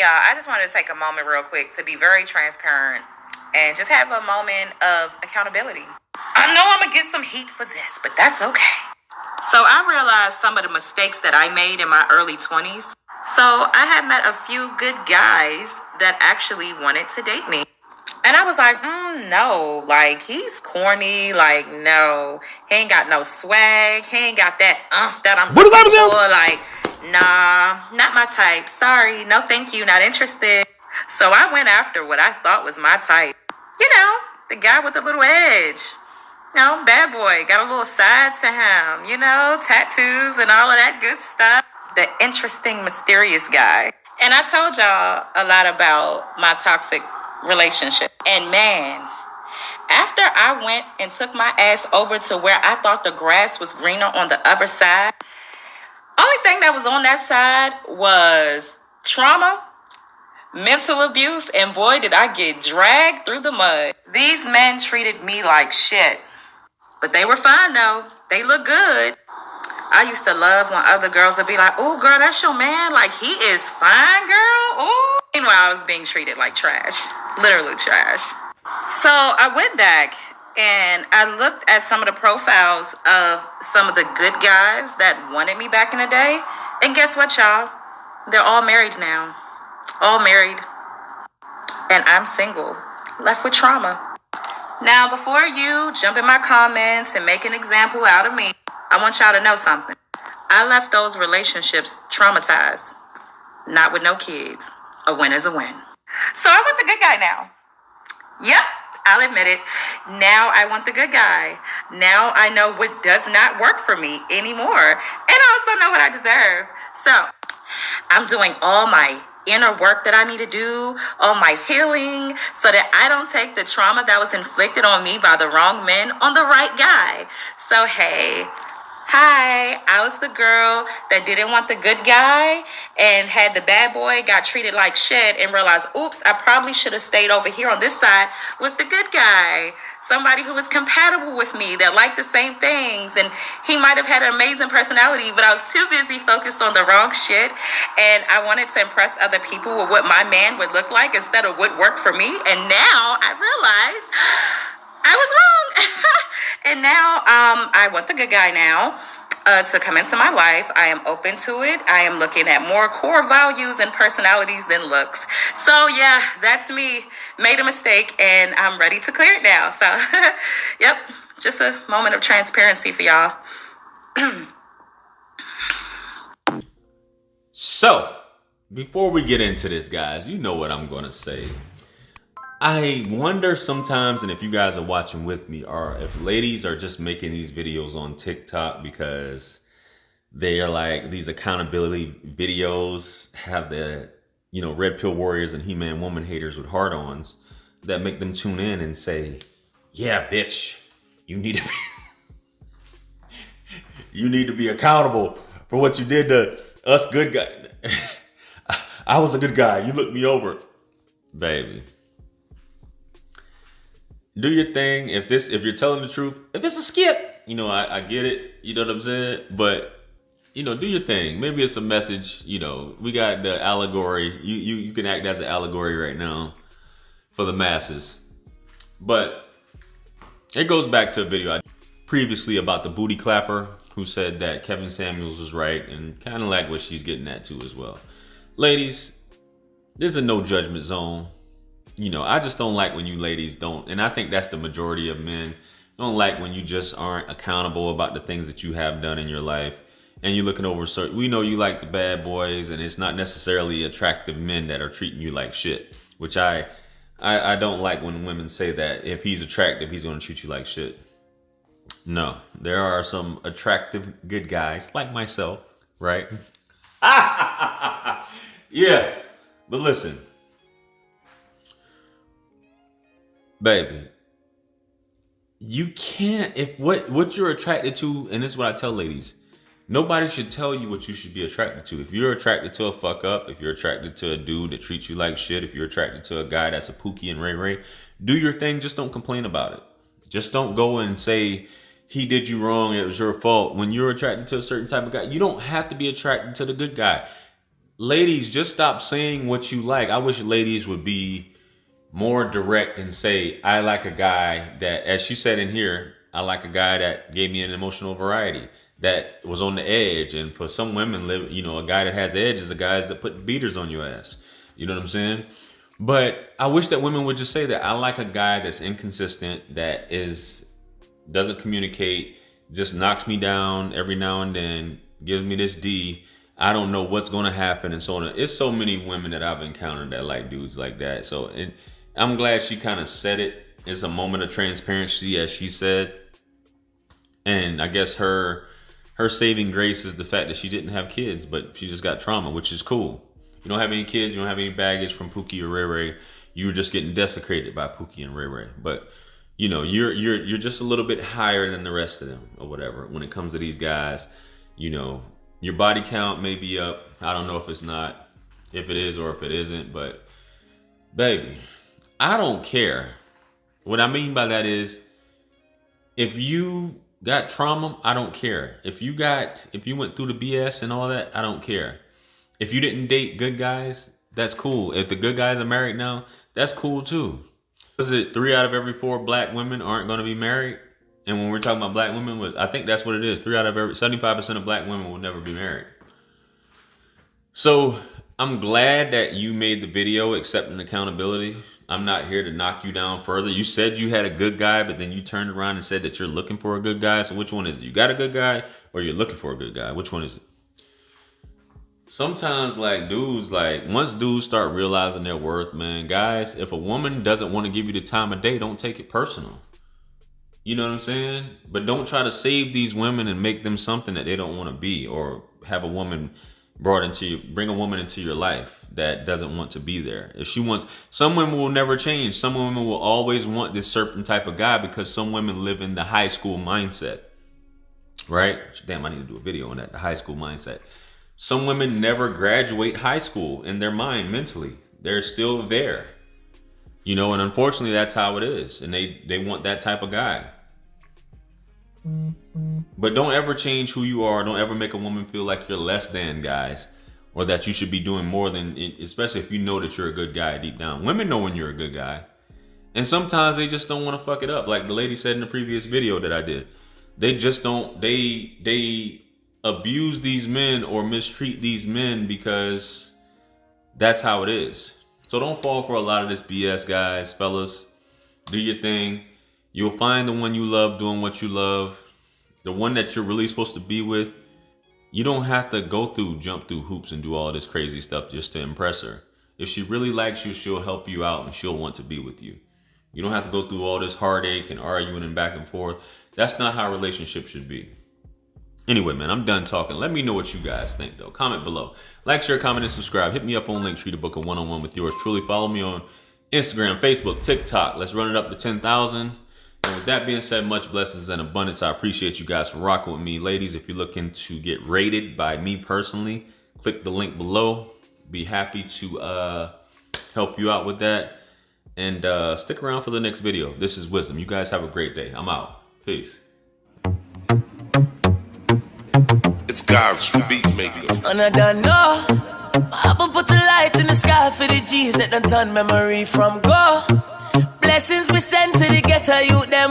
y'all, I just wanted to take a moment real quick to be very transparent and just have a moment of accountability. I know I'm going to get some heat for this, but that's okay. So I realized some of the mistakes that I made in my early 20s. So I had met a few good guys that actually wanted to date me. And I was like, no, like, he's corny. Like, no, he ain't got no swag. He ain't got that that I'm looking for. Like, nah, not my type. Sorry, no thank you, not interested. So I went after what I thought was my type. You know, the guy with the little edge. You know, bad boy, got a little side to him. You know, tattoos and all of that good stuff. The interesting, mysterious guy. And I told y'all a lot about my toxic relationship. And man, after I went and took my ass over to where I thought the grass was greener on the other side, only thing that was on that side was trauma, mental abuse, and boy, did I get dragged through the mud. These men treated me like shit. But they were fine though. They look good. I used to love when other girls would be like, oh, girl, that's your man. Like, he is fine, girl. Oh. Meanwhile, I was being treated like trash. Literally trash. So I went back and I looked at some of the profiles of some of the good guys that wanted me back in the day. And guess what, y'all? They're all married now. All married. And I'm single. Left with trauma. Now, before you jump in my comments and make an example out of me, I want y'all to know something. I left those relationships traumatized. Not with no kids. A win is a win. So I want the good guy now. Yep, I'll admit it. Now I want the good guy. Now I know what does not work for me anymore. And I also know what I deserve. So I'm doing all my inner work that I need to do, all my healing, so that I don't take the trauma that was inflicted on me by the wrong men on the right guy. So hey, hi, I was the girl that didn't want the good guy and had the bad boy, got treated like shit and realized, oops, I probably should have stayed over here on this side with the good guy. Somebody who was compatible with me, that liked the same things. And he might have had an amazing personality, but I was too busy focused on the wrong shit. And I wanted to impress other people with what my man would look like instead of what worked for me. And now I realize I was wrong. And now I want the good guy now to come into my life. I am open to it. I am looking at more core values and personalities than looks. So yeah, that's me. Made a mistake and I'm ready to clear it now. So yep, just a moment of transparency for y'all. So before we get into this, guys, you know what I'm going to say. I wonder sometimes, and if you guys are watching with me, or if ladies are just making these videos on TikTok because they are like these accountability videos, have the, you know, red pill warriors and He-Man woman haters with hard-ons that make them tune in and say, yeah, bitch, you need to be, you need to be accountable for what you did to us good guys. I was a good guy. You looked me over. Baby. Do your thing. If you're telling the truth, if it's a skit, you know, I get it. You know what I'm saying? But, you know, do your thing. Maybe it's a message. You know, we got the allegory. You can act as an allegory right now for the masses. But it goes back to a video I did previously about the booty clapper who said that Kevin Samuels was right, and kind of like what she's getting at too as well. Ladies, this is a no judgment zone. You know, I just don't like when you ladies don't, and I think that's the majority of men, don't like when you just aren't accountable about the things that you have done in your life. And you're looking over certain, we know you like the bad boys, and it's not necessarily attractive men that are treating you like shit, which I don't like when women say that if he's attractive, he's going to treat you like shit. No, there are some attractive good guys like myself, right? Yeah, but listen. Baby, you can't, if what you're attracted to, and this is what I tell ladies, nobody should tell you what you should be attracted to. If you're attracted to a fuck up, if you're attracted to a dude that treats you like shit, if you're attracted to a guy that's a Pookie and Ray Ray, do your thing, just don't complain about it. Just don't go and say, he did you wrong, it was your fault. When you're attracted to a certain type of guy, you don't have to be attracted to the good guy. ladies, just stop saying what you like. I wish ladies would be more direct and say, I like a guy that, as she said in here, I like a guy that gave me an emotional variety, that was on the edge. And for some women, a guy that has edge is the guys that put beaters on your ass. You know what I'm saying? But I wish that women would just say that I like a guy that's inconsistent, that doesn't communicate, just knocks me down every now and then, gives me this D. I don't know what's going to happen, and so on. It's so many women that I've encountered that like dudes like that. So, and I'm glad she kind of said it. It's a moment of transparency, as she said. And I guess her saving grace is the fact that she didn't have kids, but she just got trauma, which is cool. You don't have any kids, you don't have any baggage from Pookie or Ray Ray. You were just getting desecrated by Pookie and Ray Ray. But you're just a little bit higher than the rest of them, or whatever. When it comes to these guys, your body count may be up. I don't know if it is or if it isn't, but baby, I don't care. What I mean by that is, if you got trauma, I don't care. If you went through the BS and all that, I don't care. If you didn't date good guys, that's cool. If the good guys are married now, that's cool too. Was it 3 out of every 4 black women aren't going to be married? And when we're talking about black women, I think that's what it is. 75% of black women will never be married. So I'm glad that you made the video accepting accountability. I'm not here to knock you down further. You said you had a good guy, but then you turned around and said that you're looking for a good guy. So which one is it? You got a good guy or you're looking for a good guy? Which one is it? Sometimes once dudes start realizing their worth, man, guys, if a woman doesn't want to give you the time of day, don't take it personal. You know what I'm saying? But don't try to save these women and make them something that they don't want to be, or have a woman bring a woman into your life that doesn't want to be there. Some women will never change. Some women will always want this certain type of guy because some women live in the high school mindset, right? Damn, I need to do a video on that, the high school mindset. Some women never graduate high school in their mind mentally. They're still there. And unfortunately that's how it is. And they want that type of guy. But don't ever change who you are. Don't ever make a woman feel like you're less than, guys, or that you should be doing more than, especially if you know that you're a good guy deep down. Women know when you're a good guy. And sometimes they just don't want to fuck it up. Like the lady said in the previous video that I did. They just don't, they abuse these men or mistreat these men because that's how it is. So don't fall for a lot of this BS, guys. Fellas, do your thing. You'll find the one you love doing what you love. The one that you're really supposed to be with. You don't have to jump through hoops and do all this crazy stuff just to impress her. If she really likes you, she'll help you out and she'll want to be with you. You don't have to go through all this heartache and arguing and back and forth. That's not how relationships should be. Anyway, man, I'm done talking. Let me know what you guys think, though. Comment below. Like, share, comment, and subscribe. Hit me up on Linktree to book a one-on-one with yours truly. Follow me on Instagram, Facebook, TikTok. Let's run it up to 10,000. And with that being said, much blessings and abundance. I appreciate you guys for rocking with me. Ladies, if you're looking to get rated by me personally, click the link below. Be happy to help you out with that. And stick around for the next video. This is Wisdom. You guys have a great day. I'm out. Peace. It's God's beat maker. And I don't know. I will put a light in the sky for the G's that done turn memory from go. Blessings we send to the ghetto youth them.